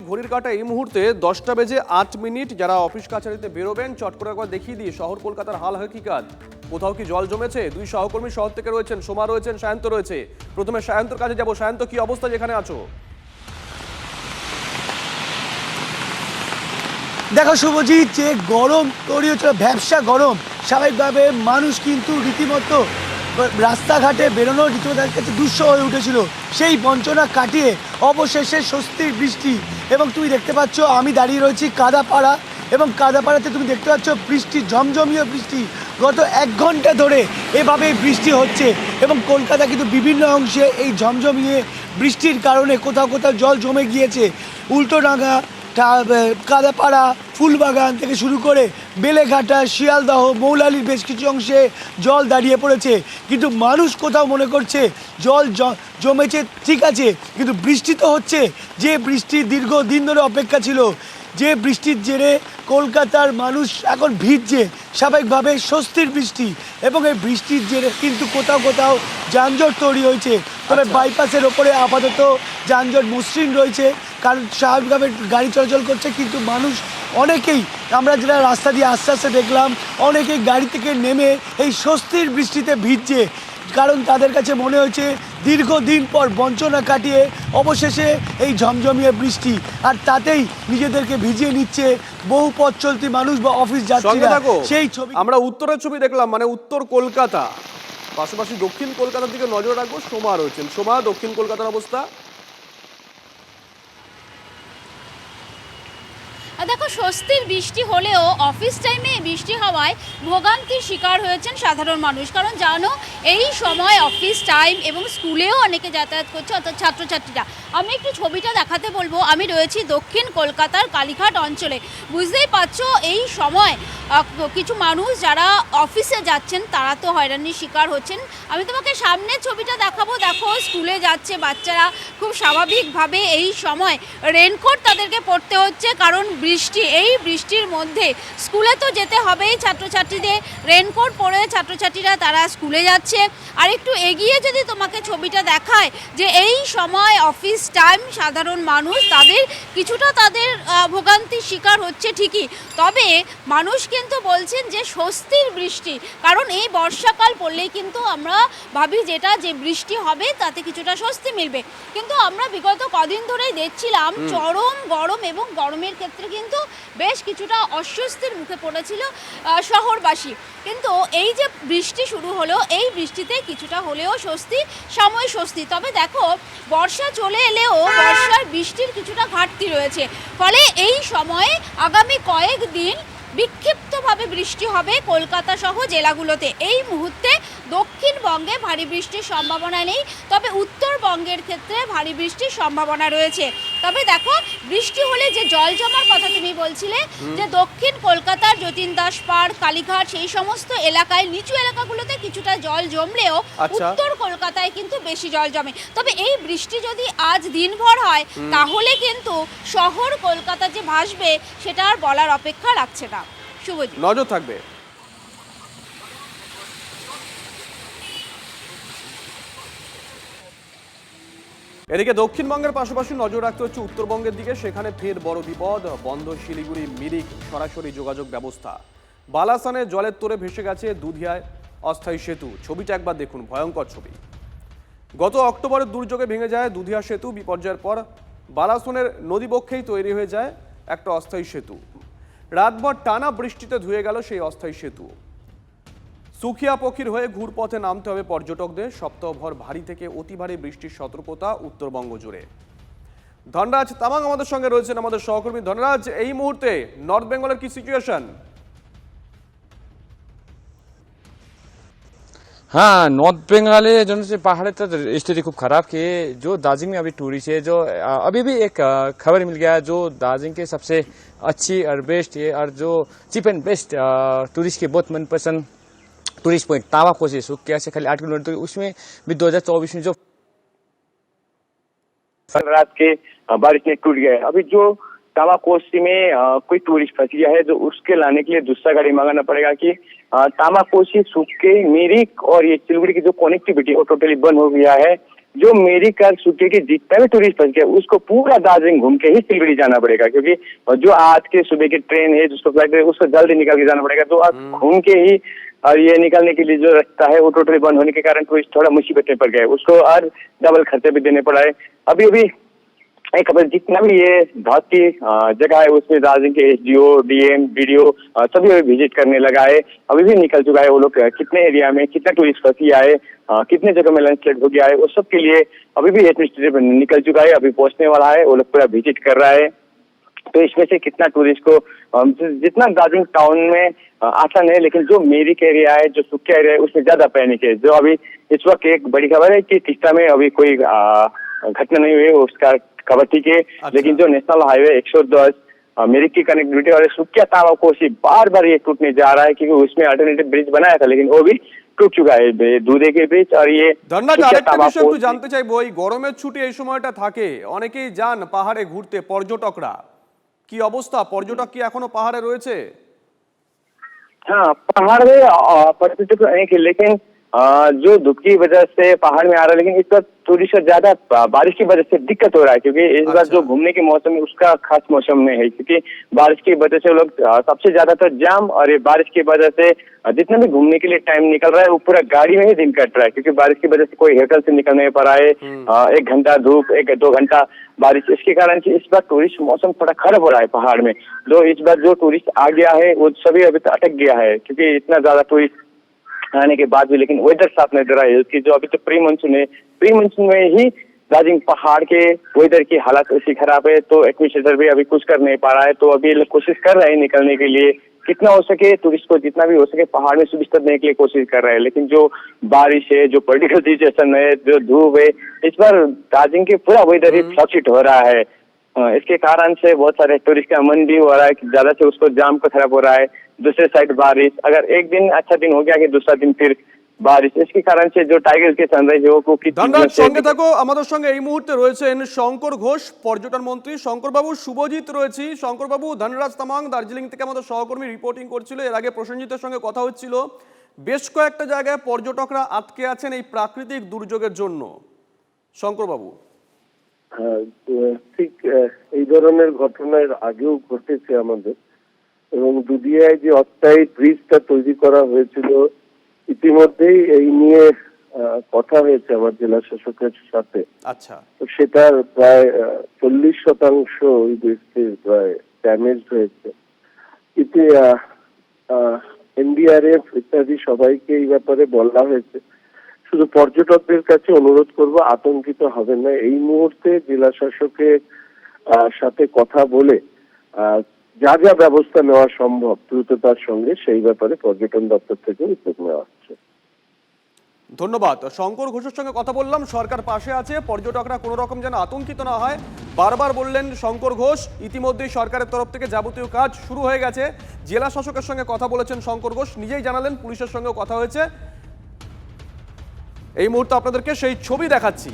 ঘড়ির কাঁটা এই মুহূর্তে 10টা বেজে 8 মিনিট। যারা অফিস কাছারিতে বেরোবেন চট করে একবার দেখিয়ে দিই শহর কলকাতার হাল হকিকত। কোথাও কি জল জমেছে? দুই সহকর্মী শহর থেকে রয়েছেন, সোমা রয়েছেন, সায়ন্ত রয়েছে। প্রথমে সায়ন্তর কাছে যাব। সায়ন্ত, কি অবস্থা যেখানে আছো? দেখো শুভজিৎ, যে গরম তৈরি হচ্ছে, ব্যবসা গরম, স্বাভাবিকভাবে মানুষ কিন্তু রীতিমতো রাস্তাঘাটে বেরোনো রীতিমতো তাদের কাছে দুঃসহ হয়ে উঠেছিল। সেই বঞ্চনা কাটিয়ে অবশেষে স্বস্তির বৃষ্টি। এবং তুমি দেখতে পাচ্ছ আমি দাঁড়িয়ে রয়েছি কাদাপাড়া, এবং কাদাপাড়াতে তুমি দেখতে পাচ্ছ বৃষ্টি, ঝমঝমিয়ে বৃষ্টি। গত 1 ঘন্টা ধরে এভাবেই বৃষ্টি হচ্ছে এবং কলকাতা কিন্তু বিভিন্ন অংশে এই ঝমঝমিয়ে বৃষ্টির কারণে কোথাও কোথাও জল জমে গিয়েছে। উল্টোডাঙ্গা, কাদাপাড়া, ফুলবাগান থেকে শুরু করে বেলেঘাটা, শিয়ালদহ, মৌলালির বেশ কিছু অংশে জল দাঁড়িয়ে পড়েছে। কিন্তু মানুষ কোথাও মনে করছে জল জমেছে, ঠিক আছে, কিন্তু বৃষ্টি তো হচ্ছে। যে বৃষ্টি দীর্ঘদিন ধরে অপেক্ষা ছিল, যে বৃষ্টির জেরে কলকাতার মানুষ এখন ভিজছে, স্বাভাবিকভাবে স্বস্তির বৃষ্টি। এবং এই বৃষ্টির জেরে কিন্তু কোথাও কোথাও যানজট তৈরি হয়েছে। তবে বাইপাসের ওপরে আপাতত যানজট মসৃণ রয়েছে, কারণ স্বাভাবিকভাবে গাড়ি চলাচল করছে। কিন্তু মানুষ অনেকেই, আমরা যেটা রাস্তা দিয়ে আস্তে আস্তে দেখলাম, অনেকেই গাড়ি থেকে নেমে এই স্বস্তির বৃষ্টিতে ভিজছে। কারণ তাদের কাছে মনে হয়েছে দীর্ঘদিন পর বঞ্চনা কাটিয়ে অবশেষে এই ঝমঝমিয়ে বৃষ্টি, আর তাতেই নিজেদেরকে ভিজিয়ে নিচ্ছে বহু পথ চলতি মানুষ বা অফিস যাত্রীরা। সেই ছবি আমরা উত্তরের ছবি দেখলাম, মানে উত্তর কলকাতা, পাশাপাশি দক্ষিণ কলকাতার দিকে নজর রাখবো। সোমা রয়েছেন। সোমা, দক্ষিণ কলকাতার অবস্থা? দেখো, স্বস্তির বৃষ্টি হলেও অফিস টাইমে বৃষ্টি হওয়ায় ভোগান্তির শিকার হয়েছেন সাধারণ মানুষ। কারণ জানো, এই সময় অফিস টাইম এবং স্কুলেও অনেকে যাতায়াত করছে, অর্থাৎ ছাত্রছাত্রীরা। আমি একটু ছবিটা দেখাতে বলবো। আমি রয়েছি দক্ষিণ কলকাতার কালীঘাট অঞ্চলে। বুঝতেই পারছো এই সময় কিছু মানুষ যারা অফিসে যাচ্ছেন তারা তো হয়রানির শিকার হচ্ছেন। আমি তোমাকে সামনের ছবিটা দেখাবো। দেখো, স্কুলে যাচ্ছে বাচ্চারা, খুব স্বাভাবিকভাবে এই সময় রেনকোট তাদেরকে পরতে হচ্ছে, কারণ বৃষ্টি। এই বৃষ্টির মধ্যে স্কুলে তো যেতে হবেই ছাত্রছাত্রীদের। রেনকোট পরে ছাত্রছাত্রীরা তারা স্কুলে যাচ্ছে। আর একটু এগিয়ে যদি তোমাকে ছবিটা দেখায়, যে এই সময় অফিস টাইম, সাধারণ মানুষ তাদের কিছুটা ভোগান্তির শিকার হচ্ছে ঠিকই, তবে মানুষ কিন্তু বলছেন যে স্বস্তির বৃষ্টি। কারণ এই বর্ষাকাল পড়লেই কিন্তু আমরা ভাবি যে বৃষ্টি হবে তাতে কিছুটা স্বস্তি মিলবে। কিন্তু আমরা বিগত কদিন ধরেই দেখছিলাম চরম গরম, এবং গরমের ক্ষেত্রে কিন্তু বেশ কিছুটা অস্বস্তির মুখে পড়েছিল শহরবাসী। কিন্তু এই যে বৃষ্টি শুরু হলো, এই বৃষ্টিতে কিছুটা হলেও স্বস্তি, সাময়িক স্বস্তি। তবে দেখো, বর্ষা চলে এলেও বর্ষার বৃষ্টির কিছুটা ঘাটতি রয়েছে। ফলে এই সময়ে আগামী কয়েকদিন বিক্ষিপ্তভাবে বৃষ্টি হবে কলকাতা সহ জেলাগুলোতে। এই মুহূর্তে দক্ষিণবঙ্গে ভারী বৃষ্টির সম্ভাবনা নেই, তবে উত্তরবঙ্গের ক্ষেত্রে ভারী বৃষ্টির সম্ভাবনা রয়েছে। তবে দেখো, বৃষ্টি হলে যে জল জমার কথা তুমি বলছিলে, যে দক্ষিণ কলকাতার যতীন দাস পার্ক, কালীঘাট, সেই সমস্ত এলাকায়, নিচু এলাকাগুলোতে কিছুটা জল জমলেও উত্তর কলকাতায় কিন্তু বেশি জল জমে। তবে এই বৃষ্টি যদি আজ দিনভর হয়, তাহলে কিন্তু শহর কলকাতা যে ভাসবে সেটা আর বলার অপেক্ষা রাখছে না। শুভজিৎ, নজর থাকবে। এদিকে দক্ষিণবঙ্গের পাশাপাশি নজর রাখতে হচ্ছে উত্তরবঙ্গের দিকে। সেখানে ফের বড় বিপদ, বন্ধ শিলিগুড়ি মিরিক সরাসরি যোগাযোগ ব্যবস্থা। বালাসানে জলের তোরে ভেসে গেছে দুধিয়ায় অস্থায়ী সেতু। ছবিটা একবার দেখুন, ভয়ঙ্কর ছবি। গত অক্টোবরের দুর্যোগে ভেঙে যায় দুধিয়া সেতু। বিপর্যয়ের পর বালাসনের নদীবক্ষেই তৈরি হয়ে যায় একটা অস্থায়ী সেতু। রাতভর টানা বৃষ্টিতে ধুয়ে গেল সেই অস্থায়ী সেতু। সুখিয়া পক্ষীর হয়ে ঘুরপথে নামতে হবে পর্যটকদের। সপ্তাহভর ভারী থেকে অতি ভারী বৃষ্টির সতর্কতা উত্তরবঙ্গ জুড়ে। ধনরাজ তামাং আমাদের সঙ্গে রয়েছেন, আমাদের সহকর্মী। ধনরাজ, এই মুহূর্তে নর্থ বেঙ্গলের কি সিচুয়েশন? हाँ, नॉर्थ बंगाल जो पहाड़ तो स्थिति खूब खराब की है। जो दार्जिलिंग में अभी टूरिस्ट है, जो अभी भी एक खबर मिल गया है, जो दार्जिलिंग के सबसे अच्छी और बेस्ट है और जो चीप एंड बेस्ट टूरिस्ट के बहुत मनपसंद टूरिस्ट पॉइंट तावाकोसी सुकिया से खाली 8 किलोमीटर, तो उसमें भी 2024 में जो रात के बारिश में टूट गया है। अभी जो तामाकोसी में कोई टूरिस्ट फंस गया है, जो उसके लाने के लिए दूसरा गाड़ी मंगाना पड़ेगा। कि तामाकोसी, सुके, मिरिक और ये सिलगुड़ी की जो कनेक्टिविटी वो टोटली बंद हो गया है। जो मेरी कार सुके के जितना भी टूरिस्ट फंस गया उसको पूरा दार्जिलिंग घूम के ही सिलगुड़ी जाना पड़ेगा, क्योंकि जो आज के सुबह की ट्रेन है जिसको फ्लाइट है उसको जल्दी निकल के जाना पड़ेगा। तो अब घूम के ही और ये निकलने के लिए जो रास्ता है वो टोटली बंद होने के कारण टूरिस्ट थोड़ा मुसीबत में पड़ गए, उसको और डबल खर्चे भी देने पड़ा है। अभी अभी एक खबर, जितना भी ये बहुत की जगह है उसमें दार्जिलिंग के एसडीओ, डीएम, बीडीओ सभी अभी विजिट करने लगा है। अभी भी निकल चुका है वो लोग कितने एरिया में कितना टूरिस्ट फंस गया है, कितने जगह में लैंडस्लाइड हो गया है, वो सब के लिए अभी भी एडमिनिस्ट्रेटिव निकल चुका है, अभी पहुंचने वाला है, वो लोग पूरा विजिट कर रहा है। तो इसमें से कितना टूरिस्ट को जितना दार्जिलिंग टाउन में आसान है, लेकिन जो मेरिक एरिया है, जो सुक्या एरिया है उसमें ज्यादा पैनिक है। जो अभी इस वक्त एक बड़ी खबर है कि तीस्ता में अभी कोई घटना नहीं हुई, उसका खबर ठीक है। लेकिन जो नेशनल हाईवे 110 मेरिक की कनेक्टिविटी और सुक्या तावा कोसी बार बार ये टूटने जा रहा है, क्योंकि उसमें अल्टरनेटिव ब्रिज बनाया था लेकिन वो भी টুট চুকা है দুধে के ब्रिज। और ये ধন্যবাদ। আরেকটা বিষয় একটু জানতে চাইবো, এই গরমের ছুটি এই সময়টা থাকে, অনেকেই যান পাহাড়ে ঘুরতে পর্যটকরা, কি অবস্থা? পর্যটক কি এখনো পাহাড়ে রয়েছে? हाँ, पहाड़ में पर्यटक अनेक है, लेकिन जो धूप की वजह से पहाड़ में आ रहा है, लेकिन इस बार टूरिस्ट ज्यादा बारिश की वजह से दिक्कत हो रहा है, क्योंकि इस बार जो घूमने के मौसम है उसका खास मौसम में है, क्योंकि बारिश की वजह से लोग सबसे ज्यादा तो जाम, और ये बारिश की वजह से जितना भी घूमने के लिए टाइम निकल रहा है वो पूरा गाड़ी में ही दिन कट रहा है, क्योंकि बारिश की वजह से कोई होटल से निकल नहीं पा रहा है। 1 घंटा धूप, 1-2 घंटा बारिश, इसके कारण से इस बार टूरिस्ट मौसम थोड़ा खराब हो रहा है पहाड़ में। जो इस बार जो टूरिस्ट आ गया है वो सभी अभी तो अटक गया है, क्योंकि इतना ज्यादा टूरिस्ट आने के बाद भी, लेकिन वेदर साफ नहीं दे रहा है। उसकी जो अभी तो प्री मानसून है, प्री मानसून में ही दार्जिलिंग पहाड़ के वेदर की हालत ऐसी खराब है, तो एडमिनिस्ट्रेटर भी अभी कुछ कर नहीं पा रहा है। तो अभी लोग कोशिश कर रहे हैं निकलने के लिए, कितना हो सके टूरिस्ट को जितना भी हो सके पहाड़ में सुविधा देने के लिए कोशिश कर रहे हैं। लेकिन जो बारिश है, जो पॉलिटिकल सिचुएशन है, जो धूप है, इस बार दार्जिलिंग के पूरा वेदर ही फ्लक्चुएट हो रहा है। इसके कारण से बहुत सारे टूरिस्ट का मन भी हो रहा है कि ज्यादा से उसको जाम को खराब हो रहा है। दूसरे साइड बारिश, अगर एक दिन अच्छा दिन हो गया कि दूसरा दिन फिर বারিশ, इसके कारण से जो टाइगर के সানরাইজ ও কি ধন্যবাদ। সঙ্গে থাকো, আমাদের সঙ্গে এই মুহূর্তে রয়েছেন শঙ্কর ঘোষ, পর্যটন মন্ত্রী। শঙ্কর বাবু, শুভজিৎ রয়েছি। শঙ্কর বাবু, ধনরাজ তামাং দার্জিলিং থেকে আমাদের সহকর্মী রিপোর্টিং করছিল। এর আগে প্রসেনজিতের সঙ্গে কথা হচ্ছিল, বেশ কয়েকটা জায়গায় পর্যটকরা আটকে আছেন এই প্রাকৃতিক দুর্যোগের জন্য। শঙ্কর বাবু, হ্যাঁ, ঠিক এই ধরনের ঘটনার আগেও ঘটেছে আমাদের, এবং দুদিয়ায় যে অস্থায়ী ব্রিজটা তৈরি করা হয়েছিল ইতিমধ্যেই এই নিয়ে কথা হয়েছে আমার জেলা শাসকের সাথে। আচ্ছা, তো সেটার প্রায় 40% ওই ব্রিজটির প্রায় ড্যামেজ হয়েছে। কিন্তু এনডিআরএফ ইত্যাদি সবাইকে এই ব্যাপারে বলা হয়েছে। শুধু পর্যটকদের কাছে অনুরোধ করব, আতঙ্কিত হবেন না। এই মুহূর্তে জেলা শাসকের সাথে কথা বলে যা যা ব্যবস্থা নেওয়া সম্ভব দ্রুততার সঙ্গে সেই ব্যাপারে পর্যটন দপ্তর থেকে উদ্যোগ নেওয়া হচ্ছে। ধন্যবাদ। শঙ্কর ঘোষের সঙ্গে কথা বললাম, সরকার পাশে আছে, পর্যটকরা কোনো রকম যেন আতঙ্কিত না হয় বারবার বললেন শঙ্কর ঘোষ। ইতিমধ্যেই সরকারের তরফ থেকে যাবতীয় কাজ শুরু হয়ে গেছে। জেলা শাসকের সঙ্গে কথা বলেছেন শঙ্কর ঘোষ, নিজেই জানালেন পুলিশের সঙ্গেও কথা হয়েছে। এই মুহূর্তে আপনাদেরকে সেই ছবি দেখাচ্ছি।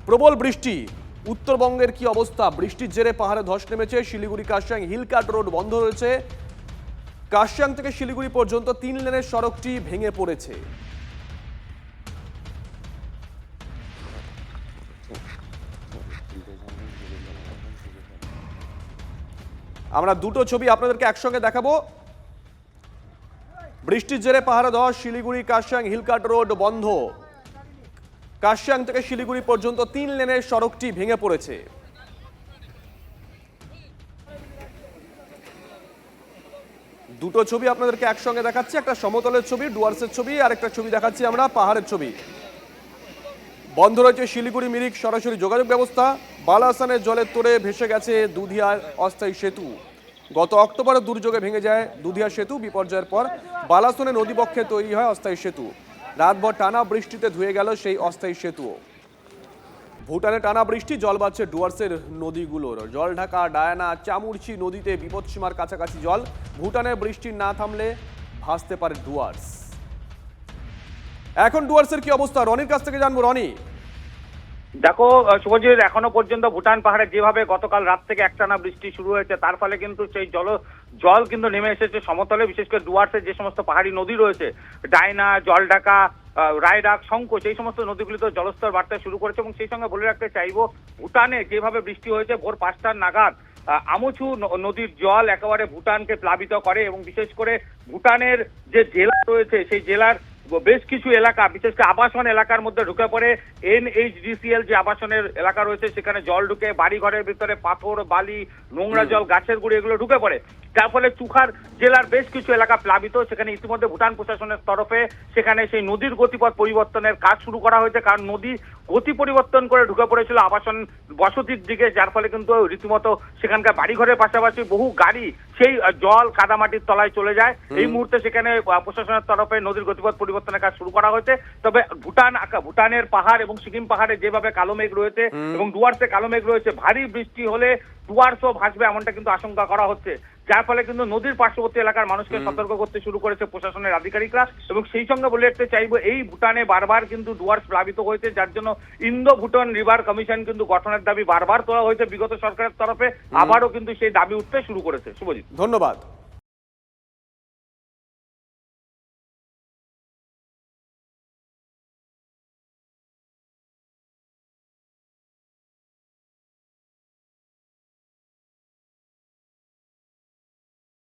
প্রবল বৃষ্টি, উত্তরবঙ্গের কি অবস্থা? বৃষ্টির জেরে পাহাড়ে ধস নেমেছে। শিলিগুড়ি কার্শিয়াং হিলকাট রোড বন্ধ রয়েছে। কার্শিয়াং থেকে শিলিগুড়ি পর্যন্ত 3 লেনের সড়কটি ভেঙে পড়েছে। আমরা দুটো ছবি আপনাদেরকে একসঙ্গে দেখাবো। বৃষ্টির জেরে পাহাড়ে ধস, শিলিগুড়ি কার্শিয়াং হিলকাট রোড বন্ধ। কার্শিয়াং থেকে শিলিগুড়ি পর্যন্ত 3 লেনের সড়কটি ভেঙে পড়েছে। দুটো ছবি আপনাদেরকে একসঙ্গে দেখাচ্ছি, একটা সমতলের ছবি ডুয়ার্সের ছবি, আর একটা ছবি দেখাচ্ছি আমরা পাহাড়ের ছবি। বন্ধ রয়েছে শিলিগুড়ি মিরিক সরাসরি যোগাযোগ ব্যবস্থা। বালাসানের জলের তোড়ে ভেসে গেছে দুধিয়ার অস্থায়ী সেতু। গত অক্টোবরে দুর্যোগে ভেঙে যায় দুধিয়া সেতু। বিপর্যয়ের পর বালাসনে নদীবক্ষে তৈরি হয় অস্থায়ী সেতু। রাতভর টানা বৃষ্টিতে ধুয়ে গেল সেই অস্থায়ী সেতুও। ভুটানে টানা বৃষ্টি, জল বাড়ছে ডুয়ার্সের নদীগুলোর। জলঢাকা, ডায়ানা, চামুরচি নদীতে বিপদসীমার কাছাকাছি জল। ভুটানে বৃষ্টি না থামলে ভাসতে পারে ডুয়ার্স। এখন ডুয়ার্সের কি অবস্থা রনির কাছ থেকে জানবো। রনি, দেখো শুভজিৎ, এখনো পর্যন্ত ভুটান পাহাড়ে যেভাবে গতকাল রাত থেকে একটানা বৃষ্টি শুরু হয়েছে তার ফলে কিন্তু সেই জল কিন্তু নেমে এসেছে সমতলে, বিশেষ করে ডুয়ার্সের যে সমস্ত পাহাড়ি নদী রয়েছে, ডাইনা, জলঢাকা, রায়ডাক, শঙ্খ, সেই সমস্ত নদীগুলিতে জলস্তর বাড়তে শুরু করেছে। এবং সেই সঙ্গে বলে রাখতে চাইবো, ভুটানে যেভাবে বৃষ্টি হয়েছে ভোর 5টার নাগাদ আমুচু নদীর জল একেবারে ভুটানকে প্লাবিত করে এবং বিশেষ করে ভুটানের যে জেলা রয়েছে সেই জেলার বেশ কিছু এলাকা, বিশেষ করে আবাসন এলাকার মধ্যে ঢুকে পড়ে। NHDCL যে আবাসনের এলাকা রয়েছে সেখানে জল ঢুকে বাড়ি ঘরের ভিতরে পাথর, বালি, নোংরা জল, গাছের গুঁড়ি এগুলো ঢুকে পড়ে, যার ফলে চুখার জেলার বেশ কিছু এলাকা প্লাবিত। সেখানে ইতিমধ্যে ভুটান প্রশাসনের তরফে সেখানে সেই নদীর গতিপথ পরিবর্তনের কাজ শুরু করা হয়েছে, কারণ নদী গতি পরিবর্তন করে ঢুকে পড়েছিল আবাসন বসতির দিকে, যার ফলে কিন্তু রীতিমতো সেখানকার বাড়িঘরের পাশাপাশি বহু গাড়ি সেই জল কাদামাটির তলায় চলে যায়। এই মুহূর্তে সেখানে প্রশাসনের তরফে নদীর গতিপথ পরিবর্তনের কাজ শুরু করা হয়েছে। তবে ভুটানের পাহাড় এবং সিকিম পাহাড়ে যেভাবে কালো মেঘ রয়েছে এবং ডুয়ার্সে কালো মেঘ রয়েছে, ভারী বৃষ্টি হলে ডুয়ার্সও ভাসবে এমনটা কিন্তু আশঙ্কা করা হচ্ছে, যার ফলে কিন্তু নদীর পার্শ্ববর্তী এলাকার মানুষকে সতর্ক করতে শুরু করেছে প্রশাসনের আধিকারিকরা। এবং সেই সঙ্গে বলে রাখতে চাইবো, এই ভুটানে বারবার কিন্তু ডুয়ার্স প্লাবিত হয়েছে, যার জন্য ইন্দো ভুটান রিভার কমিশন কিন্তু গঠনের দাবি বারবার তোলা হয়েছে বিগত সরকারের তরফে, আবারও কিন্তু সেই দাবি উঠতে শুরু করেছে। শুভজিৎ, ধন্যবাদ।